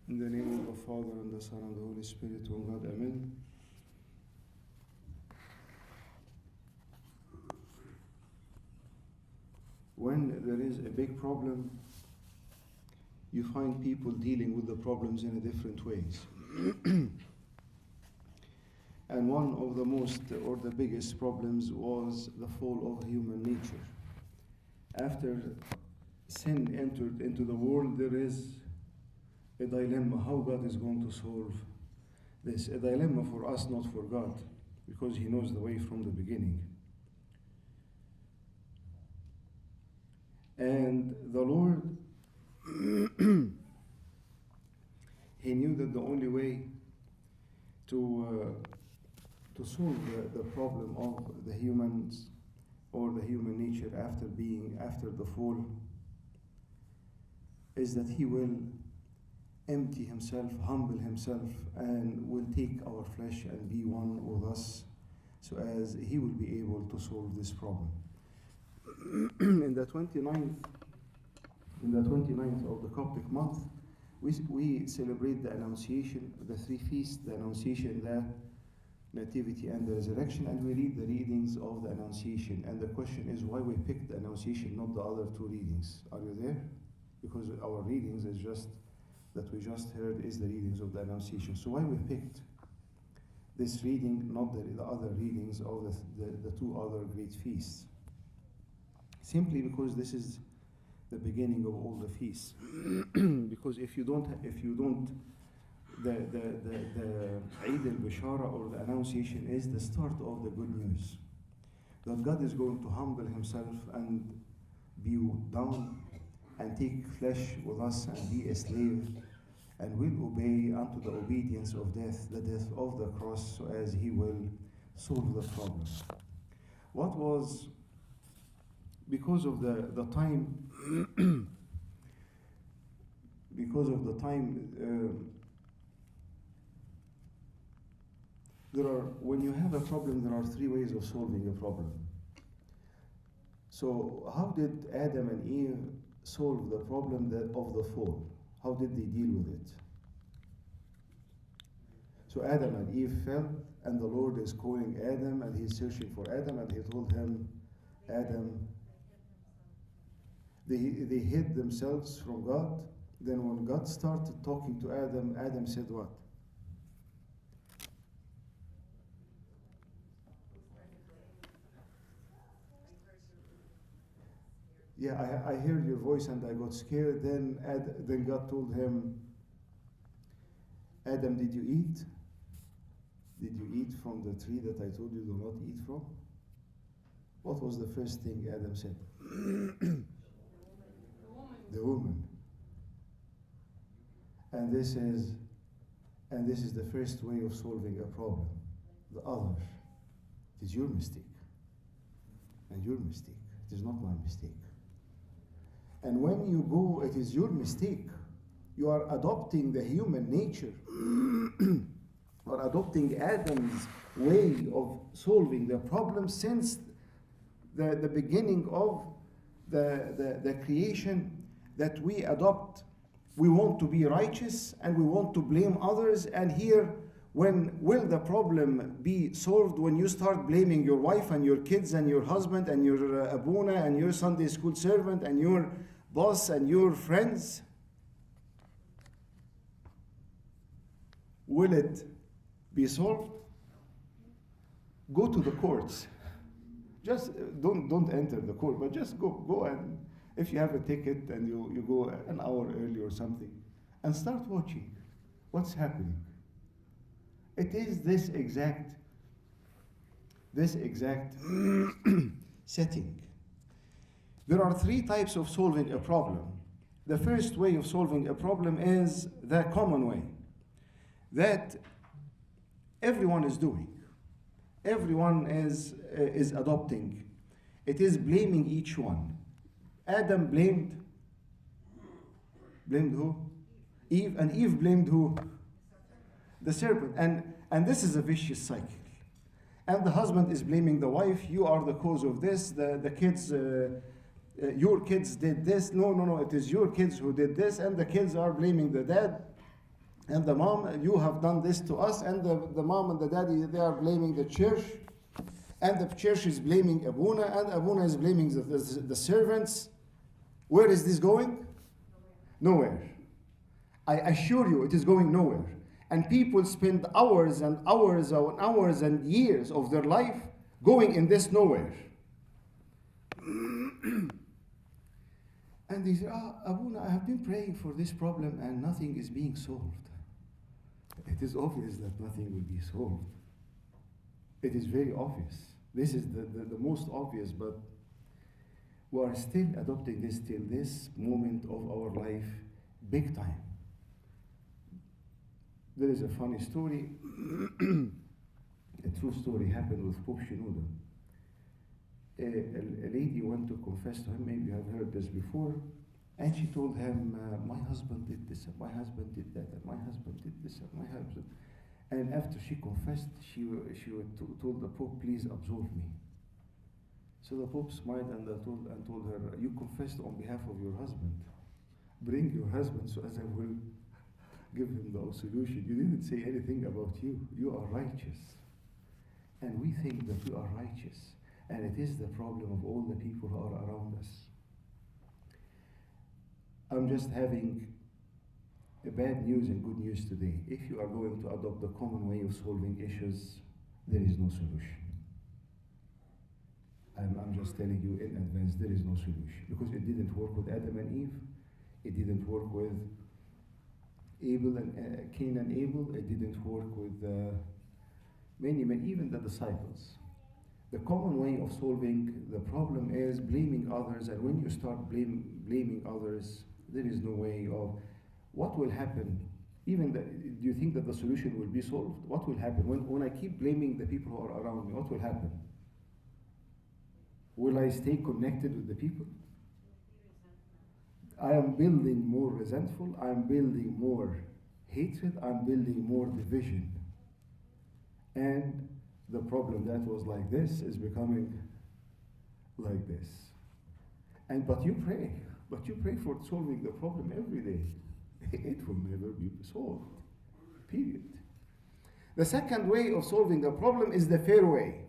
In the name of the Father, and the Son, and the Holy Spirit, one God, Amen. When there is a big problem, you find people dealing with the problems in a different ways. And one of the most or the biggest problems was the fall of human nature. After sin entered into the world, there is a dilemma how God is going to solve this. A dilemma for us, not for God, because He knows the way from the beginning. And the Lord, He knew that the only way to solve the problem of the humans or the human nature after the fall is that He will empty Himself, humble Himself, and will take our flesh and be one with us, so as He will be able to solve this problem. In the 29th of the Coptic month, we celebrate the Annunciation, the three feasts, the Annunciation, the Nativity, and the Resurrection, and we read the readings of the Annunciation. And the question is why we picked the Annunciation, not the other two readings. Are you there? Because our readings is just that we just heard is the readings of the Annunciation. So why we picked this reading, not the other readings of the two other great feasts? Simply because this is the beginning of all the feasts. Because if you don't, the Eid al-Bishara or the Annunciation is the start of the good news. That God is going to humble Himself and be down and take flesh with us and be a slave, and will obey unto the obedience of death, the death of the cross, so as He will solve the problem. What was, because of the time, when you have a problem, there are three ways of solving a problem. So how did Adam and Eve solve the problem of the fall? How did they deal with it? So Adam and Eve fell, and the Lord is calling Adam, and He's searching for Adam, and He told him, Adam, they hid themselves from God. Then when God started talking to Adam, Adam said what? Yeah, I heard your voice and I got scared. Then God told him, Adam, did you eat? Did you eat from the tree that I told you do not eat from? What was the first thing Adam said? The woman. And this is the first way of solving a problem. The other. It is your mistake. And your mistake. It is not my mistake. And when you go, it is your mistake. You are adopting the human nature. Or adopting Adam's way of solving the problem since the beginning of the creation, that we adopt. We want to be righteous and we want to blame others. And here, when will the problem be solved? When you start blaming your wife and your kids and your husband and your abuna and your Sunday school servant and your boss and your friends. Will it be solved? Go to the courts. Just don't enter the court, but just go and if you have a ticket and you go an hour early or something, and start watching what's happening. It is this exact setting. There are three types of solving a problem. The first way of solving a problem is the common way that everyone is doing. Everyone is adopting. It is blaming each one. Adam blamed who? Eve, and Eve blamed who? The serpent. And this is a vicious cycle. And the husband is blaming the wife. You are the cause of this. The kids, your kids did this. No, it is your kids who did this. And the kids are blaming the dad. And the mom, you have done this to us, and the mom and the daddy, they are blaming the church, and the church is blaming Abuna, and Abuna is blaming the servants. Where is this going? Nowhere. I assure you, it is going nowhere. And people spend hours and hours and hours and years of their life going in this nowhere. And they say, Abuna, I have been praying for this problem and nothing is being solved. It is obvious that nothing will be solved. It is very obvious. This is the most obvious, but we are still adopting this till this moment of our life, big time. There is a funny story, a true story happened with Pope Shenouda. A lady went to confess to him, maybe you have heard this before, and she told him, my husband did this, and my husband did that, and my husband did this, and my husband. And after she confessed, she told the Pope, please absolve me. So the Pope smiled and told her, you confessed on behalf of your husband. Bring your husband so as I will give him the absolution. You didn't say anything about you. You are righteous. And we think that we are righteous. And it is the problem of all the people who are around us. I'm just having a bad news and good news today. If you are going to adopt the common way of solving issues, there is no solution. I'm just telling you in advance, there is no solution. Because it didn't work with Adam and Eve. It didn't work with Abel and Cain and Abel. It didn't work with many, even the disciples. The common way of solving the problem is blaming others, and when you start blaming others, there is no way of what will happen. Do you think that the solution will be solved? What will happen when I keep blaming the people who are around me? What will happen? Will I stay connected with the people? I am building more resentful. I am building more hatred. I'm building more division. And the problem that was like this is becoming like this. But you pray for solving the problem every day. It will never be solved, period. The second way of solving the problem is the fair way.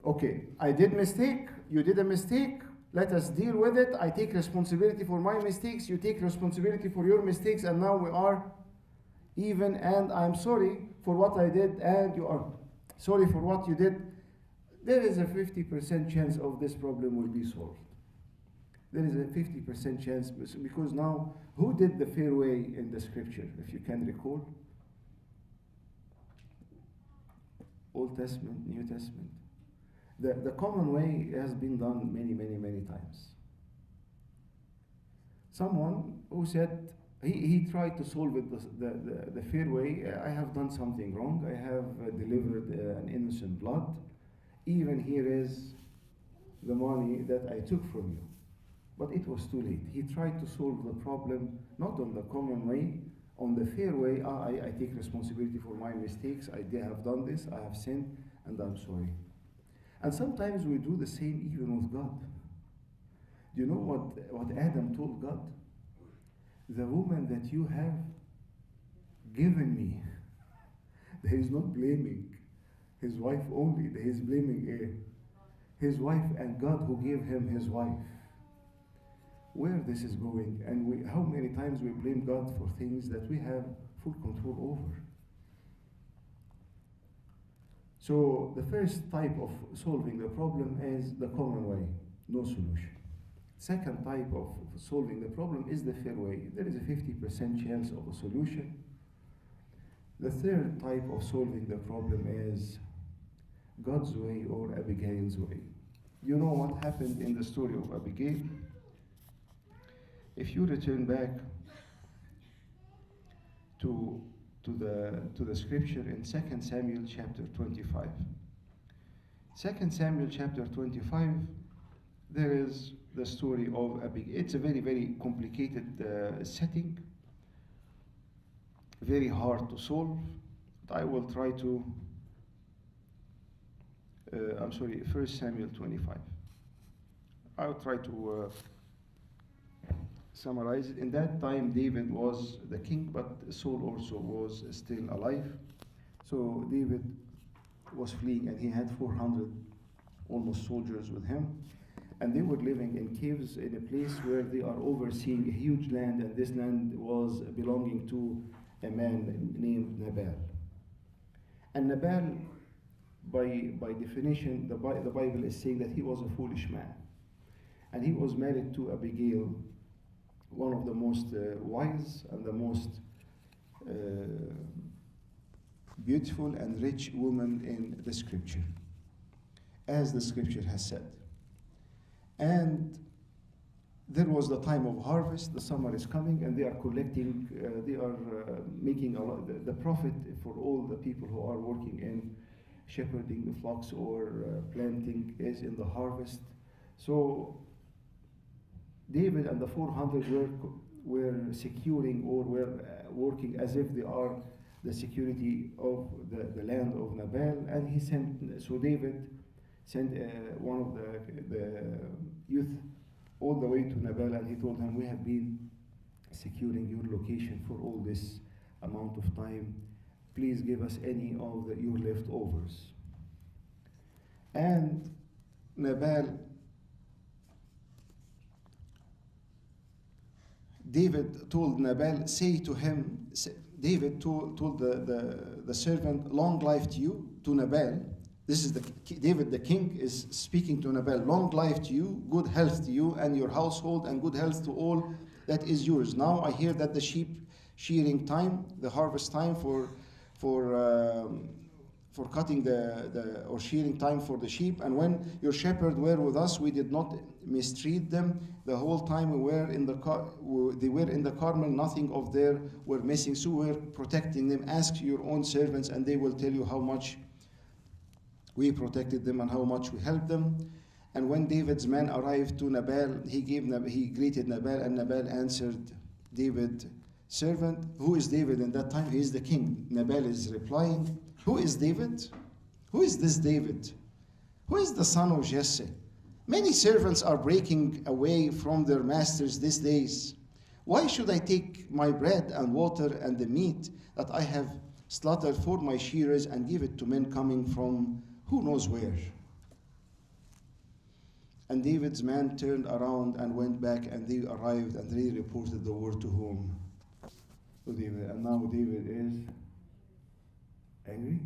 Okay, I did mistake, you did a mistake, let us deal with it. I take responsibility for my mistakes, you take responsibility for your mistakes, and now we are even, and I'm sorry for what I did, and you are sorry for what you did. There is a 50% chance of this problem will be solved. There is a 50% chance, because now, who did the fair way in the scripture, if you can recall? Old Testament, New Testament. The common way has been done many times. Someone who said, he tried to solve it the fair way. I have done something wrong. I have delivered an innocent blood. Even here is the money that I took from you. But it was too late. He tried to solve the problem not on the common way, on the fair way. I take responsibility for my mistakes. I have done this. I have sinned, and I'm sorry. And sometimes we do the same even with God. Do you know what Adam told God? The woman that you have given me. He is not blaming his wife only. He is blaming his wife and God who gave him his wife. Where this is going, and how many times we blame God for things that we have full control over. So the first type of solving the problem is the common way, no solution. Second type of solving the problem is the fair way. There is a 50% chance of a solution. The third type of solving the problem is God's way or Abigail's way. You know what happened in the story of Abigail? If you return back to the scripture in 2 Samuel chapter 25. 2 Samuel chapter 25, there is the story of Abigail. It's a very complicated setting, very hard to solve. But I will try to, 1 Samuel 25. I'll try to summarize it. In that time, David was the king, but Saul also was still alive. So David was fleeing, and he had 400 almost soldiers with him. And they were living in caves in a place where they are overseeing a huge land, and this land was belonging to a man named Nabal. And Nabal, by definition, the Bible is saying that he was a foolish man. And he was married to Abigail, one of the most wise and the most beautiful and rich woman in the scripture, as the scripture has said. And there was the time of harvest, the summer is coming, and they are collecting, making a lot, the profit for all the people who are working in shepherding the flocks or planting is in the harvest. So David and the 400 were securing or were working as if they are the security of the land of Nabal. And he sent, so David sent one of the youth all the way to Nabal, and he told him, we have been securing your location for all this amount of time. Please give us any of your leftovers. And David told Nabal, say to him, David told the servant, long life to you, to Nabal. This is David the king is speaking to Nabal. Long life to you, good health to you and your household, and good health to all that is yours. Now I hear that the sheep shearing time, the harvest time for cutting or shearing time for the sheep. And when your shepherds were with us, we did not mistreat them. The whole time they were in the Carmel, nothing of there were missing. So we're protecting them. Ask your own servants, and they will tell you how much we protected them and how much we helped them. And when David's men arrived to Nabal, he greeted Nabal, and Nabal answered David's servant, who is David in that time? He is the king. Nabal is replying, who is David? Who is this David? Who is the son of Jesse? Many servants are breaking away from their masters these days. Why should I take my bread and water and the meat that I have slaughtered for my shearers and give it to men coming from who knows where? And David's man turned around and went back, and they arrived, and they reported the word to whom? To David. And now David is angry.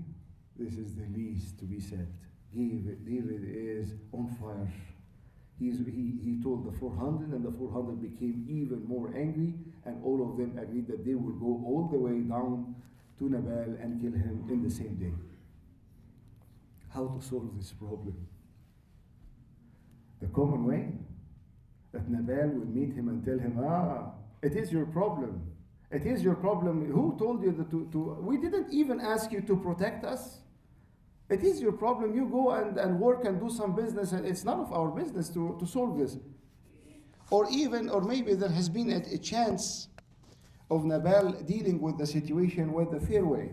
This is the least to be said. David is on fire. He told the 400, and the 400 became even more angry, and all of them agreed that they will go all the way down to Nabal and kill him in the same day. How to solve this problem? The common way, that Nabal will meet him and tell him, it is your problem. It is your problem. Who told you that we didn't even ask you to protect us? It is your problem. You go and work and do some business, and it's none of our business to solve this. Or maybe there has been a chance of Nabal dealing with the situation with the fair way.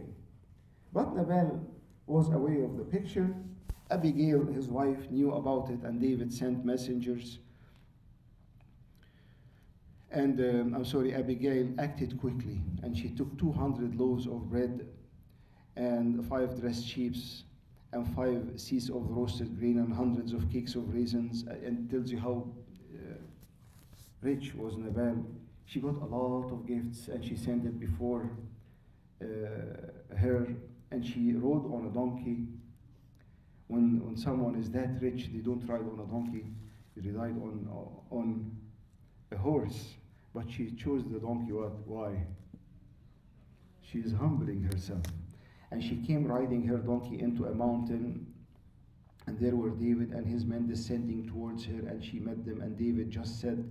But Nabal was aware of the picture. Abigail, his wife, knew about it, and David sent messengers. And Abigail acted quickly, and she took 200 loaves of bread and 5 dressed sheep and 5 seahs of roasted grain and hundreds of cakes of raisins, and tells you how rich was Nabal. She got a lot of gifts, and she sent it before her, and she rode on a donkey. When someone is that rich, they don't ride on a donkey, they ride on a horse. But she chose the donkey. Why? She is humbling herself. And she came riding her donkey into a mountain, and there were David and his men descending towards her, and she met them, and David just said,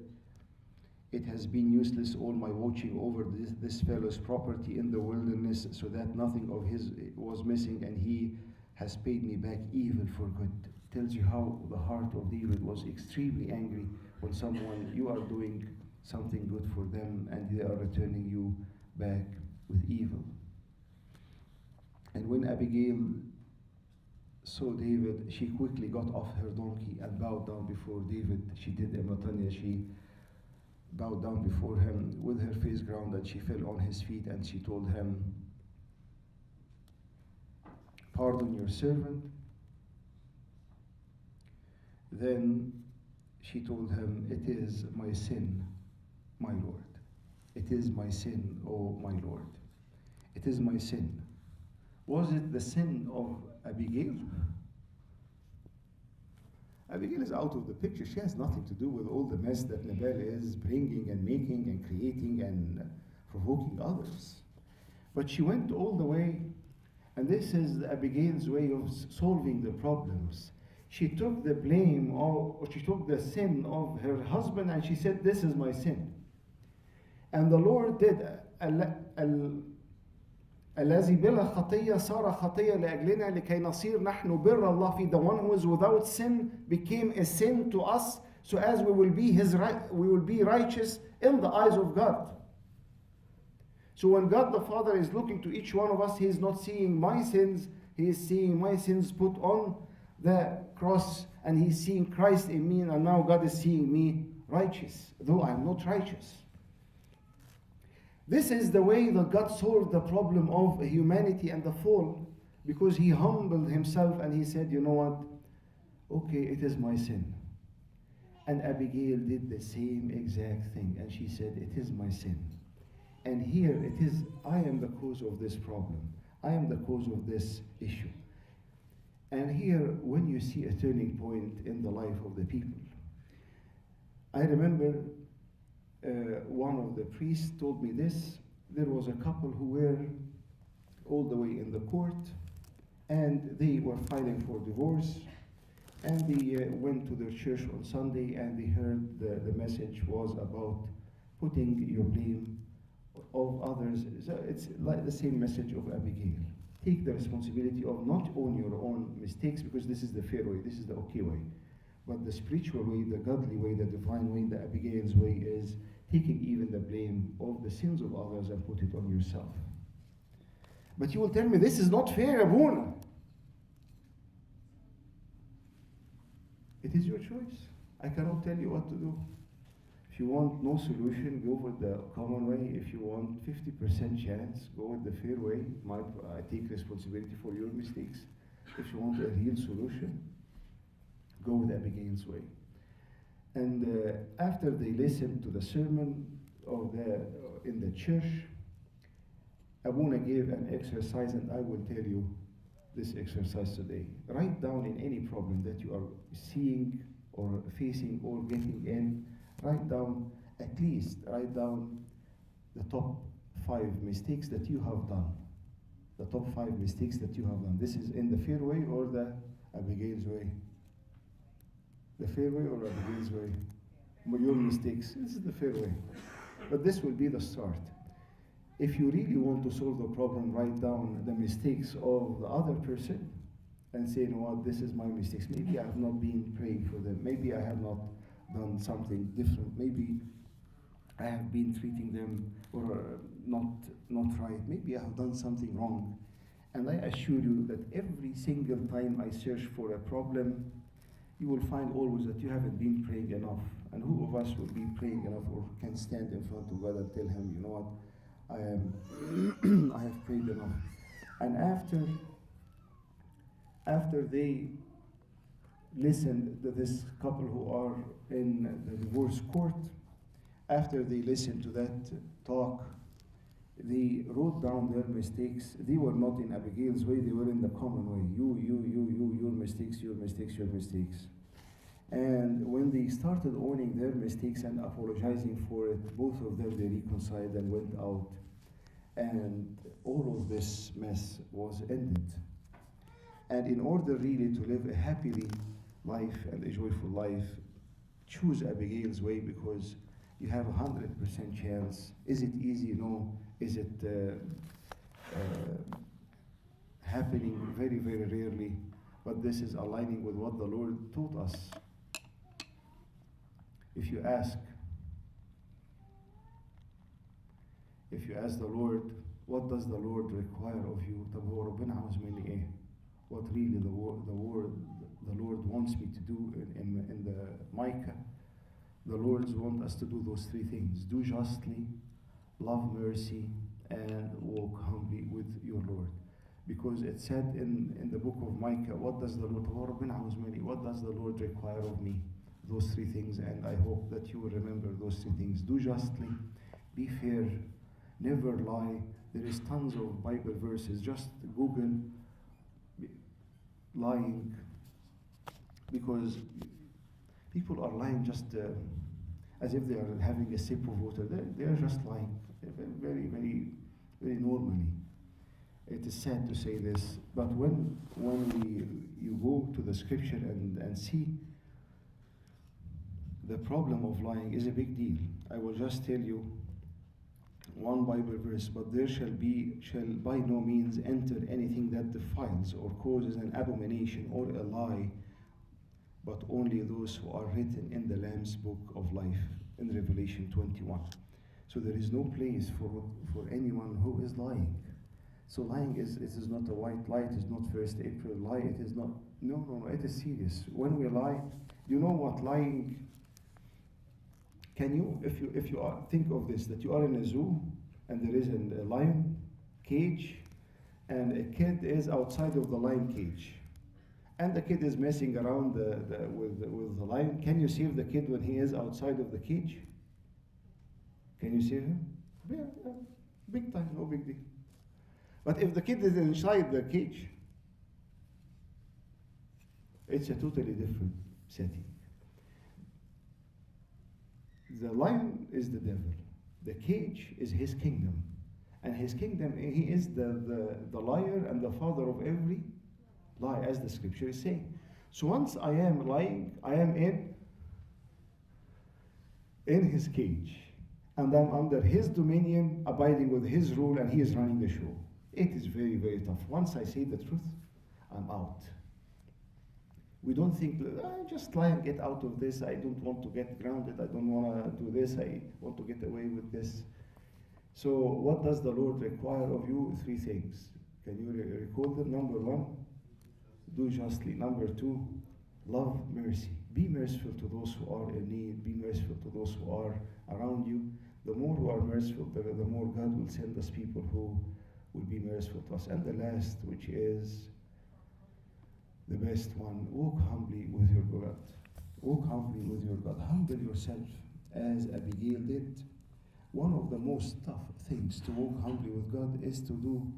it has been useless all my watching over this fellow's property in the wilderness, so that nothing of his was missing, and he has paid me back evil for good. Tells you how the heart of David was extremely angry when you are doing something good for them and they are returning you back with evil. And when Abigail saw David, she quickly got off her donkey and bowed down before David. She did a matanya. She bowed down before him with her face ground, and she fell on his feet, and she told him, "Pardon your servant." Then she told him, "It is my sin, my Lord. It is my sin, oh my Lord. It is my sin." Was it the sin of Abigail? Abigail is out of the picture. She has nothing to do with all the mess that Nabal is bringing and making and creating and provoking others. But she went all the way, and this is Abigail's way of solving the problems. She took the blame, or she took the sin of her husband, and she said, "This is my sin." And the Lord did الذي بلا خطية صار خطية لأجلنا لكي نصير نحن بر الله فيه. The one who is without sin became a sin to us, so as we will be righteous in the eyes of God. So when God the Father is looking to each one of us, He is not seeing my sins, He is seeing my sins put on the cross, and He is seeing Christ in me, and now God is seeing me righteous, though I am not righteous. This is the way that God solved the problem of humanity and the fall, because He humbled Himself and He said, "You know what? Okay, it is my sin." And Abigail did the same exact thing, and she said, "It is my sin." And here it is, I am the cause of this problem. I am the cause of this issue. And here, when you see a turning point in the life of the people, I remember one of the priests told me this. There was a couple who were all the way in the court, and they were filing for divorce, and they went to their church on Sunday, and they heard the message was about putting your blame of others. So it's like the same message of Abigail. Take the responsibility of not own your own mistakes, because this is the fair way, this is the okay way. But the spiritual way, the godly way, the divine way, the Abigail's way is taking even the blame of the sins of others and put it on yourself. But you will tell me, this is not fair, Abuna. It is your choice. I cannot tell you what to do. If you want no solution, go with the common way. If you want 50% chance, go with the fair way. I take responsibility for your mistakes. If you want a real solution, go with Abigail's way. And after they listened to the sermon in the church, Abuna gave an exercise, and I will tell you this exercise today. Write down in any problem that you are seeing or facing or getting in, write down the top 5 mistakes that you have done. The top 5 mistakes that you have done. This is in the fair way or the Abigail's way? The fair way or Abigail's way? Your mistakes. This is the fair way. But this will be the start. If you really want to solve the problem, write down the mistakes of the other person and say, "You know what, this is my mistakes. Maybe I have not been praying for them. Maybe I have not done something different. Maybe I have been treating them or not right. Maybe I have done something wrong." And I assure you that every single time I search for a problem, you will find always that you haven't been praying enough. And who of us will be praying enough or can stand in front of God and tell Him, "You know what, I have prayed enough." And after they listened to this couple who are in the divorce court, after they listened to that talk, they wrote down their mistakes. They were not in Abigail's way, they were in the common way. Your mistakes, your mistakes, your mistakes. And when they started owning their mistakes and apologizing for it, both of them, they reconciled and went out. And all of this mess was ended. And in order really to live a happy life and a joyful life, choose Abigail's way, because you have 100% chance. Is it easy? No. Is it happening? Very, very rarely. But this is aligning with what the Lord taught us. If you ask the Lord, what does the Lord require of you? طب هو ربنا عاوز مني إيه? What really the Lord wants me to do in the Micah The Lord wants us to do those three things: do justly, love mercy, and walk humbly with your Lord. Because it said in the book of Micah, what does the Lord, what does the Lord require of me? Those three things, and I hope that you will remember those three things. Do justly, be fair, never lie. There is tons of Bible verses. Just Google lying, because people are lying just as if they are having a sip of water. They are just lying, very, very, very normally. It is sad to say this, but when you go to the scripture and see, the problem of lying is a big deal. I will just tell you one Bible verse: but there shall by no means enter anything that defiles or causes an abomination or a lie, but only those who are written in the Lamb's book of life, in Revelation 21. So there is no place for anyone who is lying. So lying it is not a white lie, it is not 1st April lie, it is not, no, it is serious. When we lie, you know what lying, can you, if you are, think of this, that you are in a zoo and there is a lion cage and a kid is outside of the lion cage, and the kid is messing around with the lion. Can you save the kid when he is outside of the cage? Can you save him? Yeah, big time, no big deal. But if the kid is inside the cage, it's a totally different setting. The lion is the devil. The cage is his kingdom. And his kingdom, he is the liar and the father of every lie, as the scripture is saying. So once I am lying, I am in his cage. And I'm under his dominion, abiding with his rule, and he is running the show. It is very, very tough. Once I say the truth, I'm out. We don't think, just lie and get out of this. I don't want to get grounded. I don't want to do this. I want to get away with this. So what does the Lord require of you? Three things. Can you recall them? Number one, do justly. Number two, love mercy. Be merciful to those who are in need. Be merciful to those who are around you. The more we are merciful, the more God will send us people who will be merciful to us. And the last, which is the best one, walk humbly with your God. Walk humbly with your God. Humble yourself as Abigail did. One of the most tough things to walk humbly with God is to do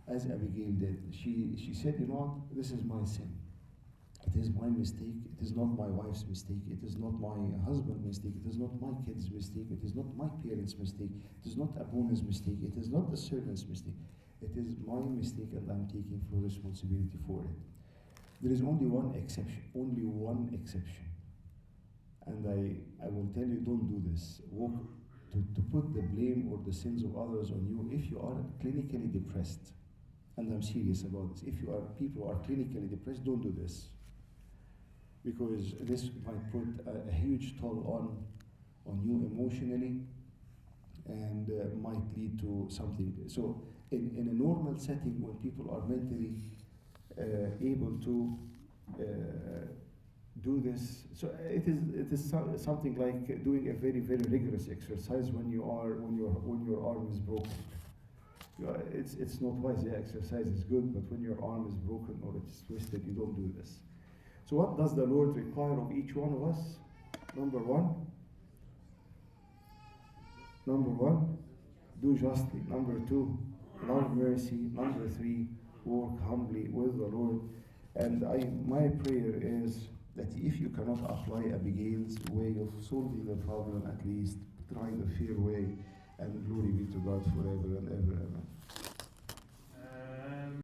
as Abigail did. She said, you know what, this is my sin. It is my mistake. It is not my wife's mistake. It is not my husband's mistake. It is not my kid's mistake. It is not my parents' mistake. It is not Abuna's mistake. It is not the servant's mistake. It is my mistake, and I'm taking full responsibility for it. There is only one exception. Only one exception. And I will tell you, don't do this. To put the blame or the sins of others on you if you are clinically depressed. And I'm serious about this. If people are clinically depressed, don't do this. Because this might put a huge toll on you emotionally, and might lead to something. So in a normal setting, when people are mentally able to do this, so it is something like doing a very, very rigorous exercise when your arm is broken. It's not wise. The exercise is good, but when your arm is broken or it's twisted, you don't do this. So what does the Lord require of each one of us? Number one, do justly. Number two, love mercy. Number three, walk humbly with the Lord. And my prayer is that if you cannot apply Abigail's way of solving the problem, at least try the fair way, and glory be to God forever and ever. Amen.